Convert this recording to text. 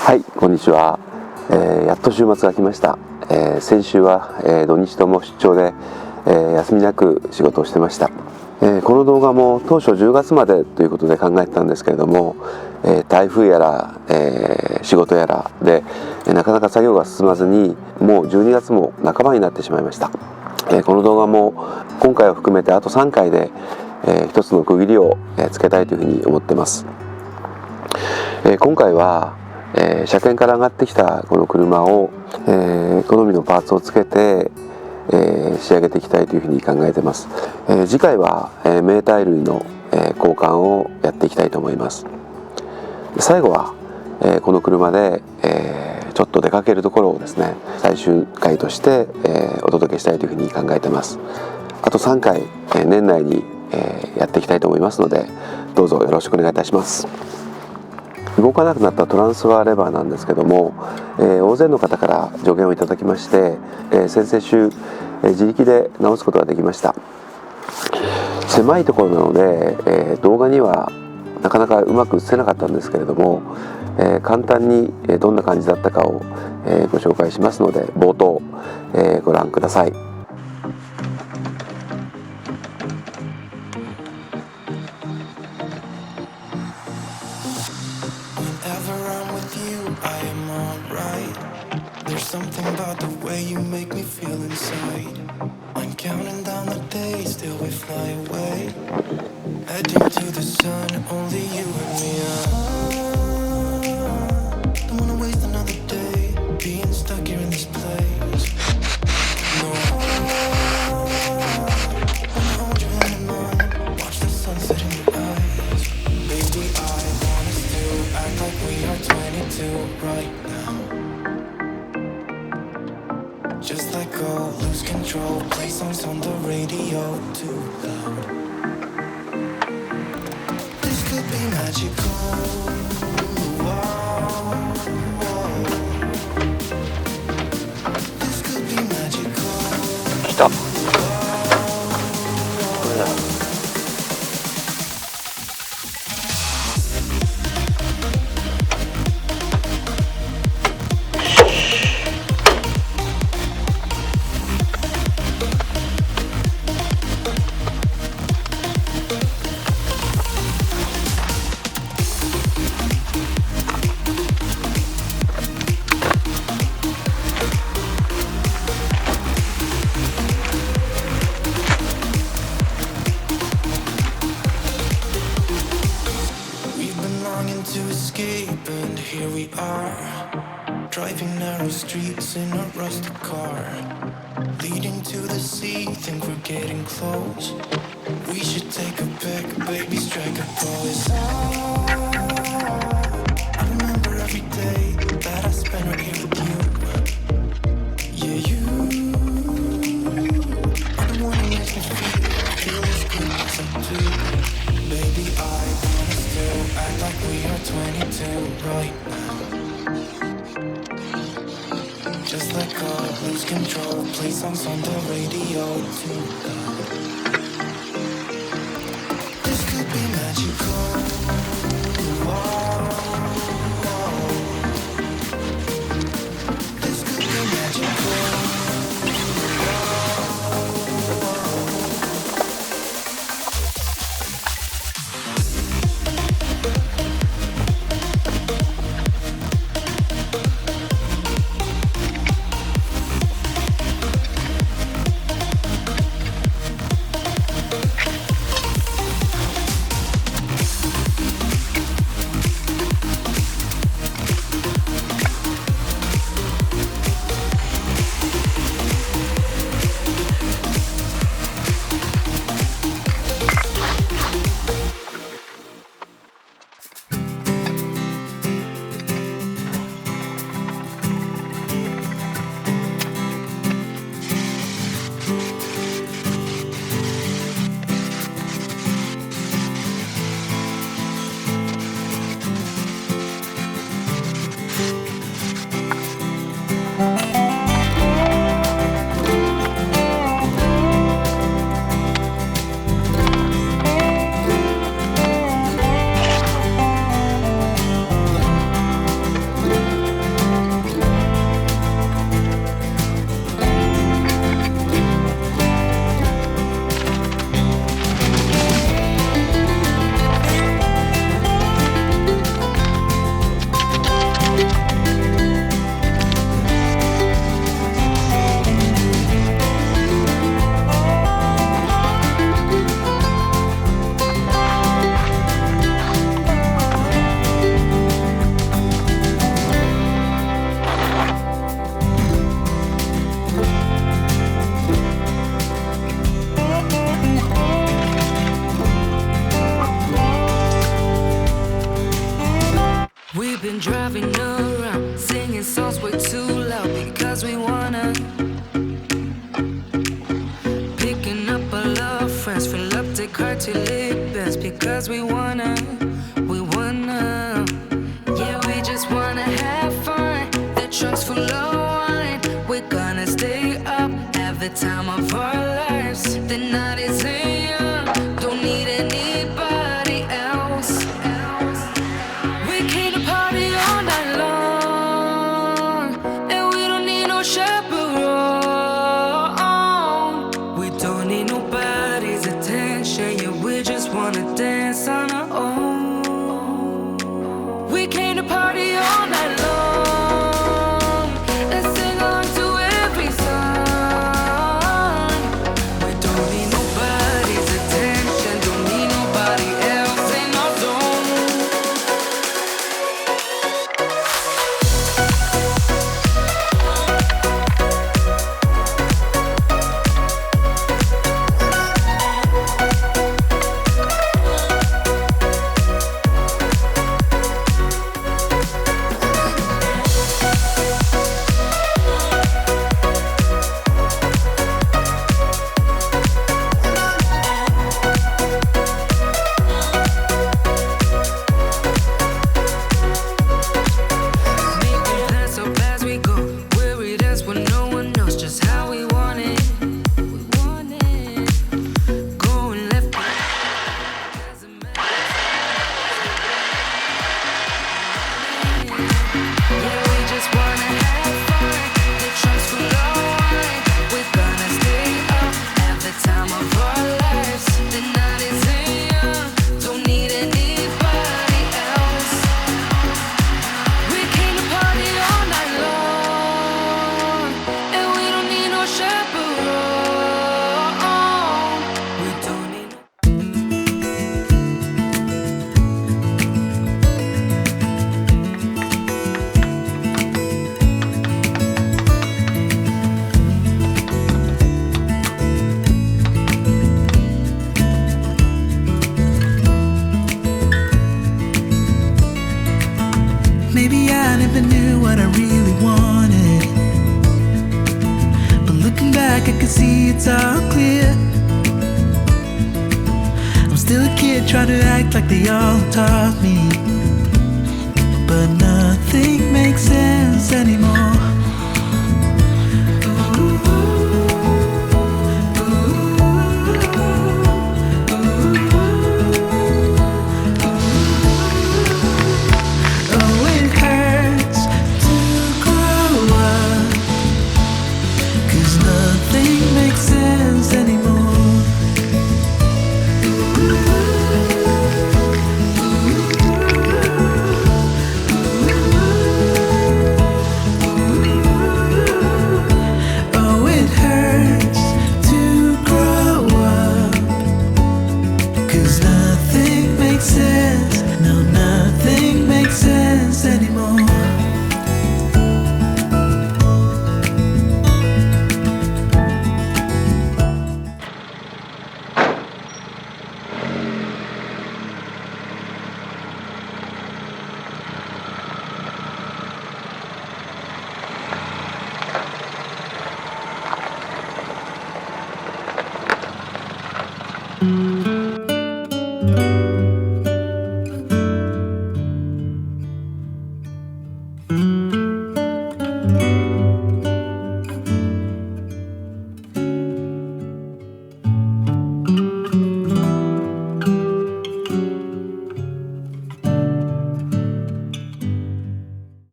はい、こんにちは。やっと週末が来ました。先週は、土日とも出張で、休みなく仕事をしてました。この動画も当初10月までということで考えてたんですけれども、台風やら、仕事やらで、なかなか作業が進まずに、もう12月も半ばになってしまいました。この動画も今回を含めてあと3回で、一つの区切りをつけたいというふうに思ってます。今回は車検から上がってきたこの車を、好みのパーツをつけて、仕上げていきたいというふうに考えてます。次回は、メーター類の、交換をやっていきたいと思います。最後は、この車で、ちょっと出かけるところをですね、最終回として、お届けしたいというふうに考えてます。あと3回、年内に、やっていきたいと思いますので、どうぞよろしくお願いいたします。動かなくなったトランスファーレバーなんですけども、大勢の方から助言をいただきまして、先々週、自力で直すことができました。狭いところなので、動画にはなかなかうまく映せなかったんですけれども、簡単にどんな感じだったかを、ご紹介しますので、冒頭、ご覧ください。There's something about the way you make me feel inside. I'm counting down the days till we fly away. Heading to the sun, only you and me. Don't wanna waste another day being stuck here in this place. No, wanna hold your hand in mine, watch the sunset in your eyes. Baby, I want us to act like we are 22 right now. Just let go, lose control, play songs on the radio too loud. This could be magical. Whoa, whoa. This could be magical. 来た。To escape, and here we are, driving narrow streets in a rusted car, leading to the sea. Think we're getting close. We should take a pic, baby, strike a pose. I remember every day that I spent right here with you. Yeah, you are the one who makes me feel as good as I do. Baby, I want us to act like we are 22 right now. Just let go, lose control, play songs on the radio too loud. This could be magical. Whoa, whoa. This could be magical. We've been driving around, singing songs way too loud because we wanna. Picking up all our friends, fill up the car till it bends because we wanna. Yeah, we just wanna have fun. The trunk's full of wine. We're gonna stay up, have the time of our lives. The night is young, don't need anybody else. We came to party all night long, and we don't need no chaperone. We don't need nobody's attention, yeah, we just wanna dance on our own. We came to party all night long and sing along to every song. We don't need nobody's attention, don't need nobody else in our zone. Making plans up as we go, where we dance when no one knows just how we want it. Going left, doesn't matter. Yeah, we just wanna have fun. The trunk's full of wine. We're gonna stay up, have the time of our lives. The night is young, don't need anybody else. We came to party all night long, and we don't need no chaperone. We don't need no. Maybe I never knew what I really wanted, but looking back I can see it's all clear. I'm still a kid trying to act like they all taught me, but nothing makes sense anymore. Oh, it hurts to grow up, 'cause nothing makes sense anymore. Oh, it hurts to grow up, 'cause nothing makes sense. No, nothing makes sense anymore.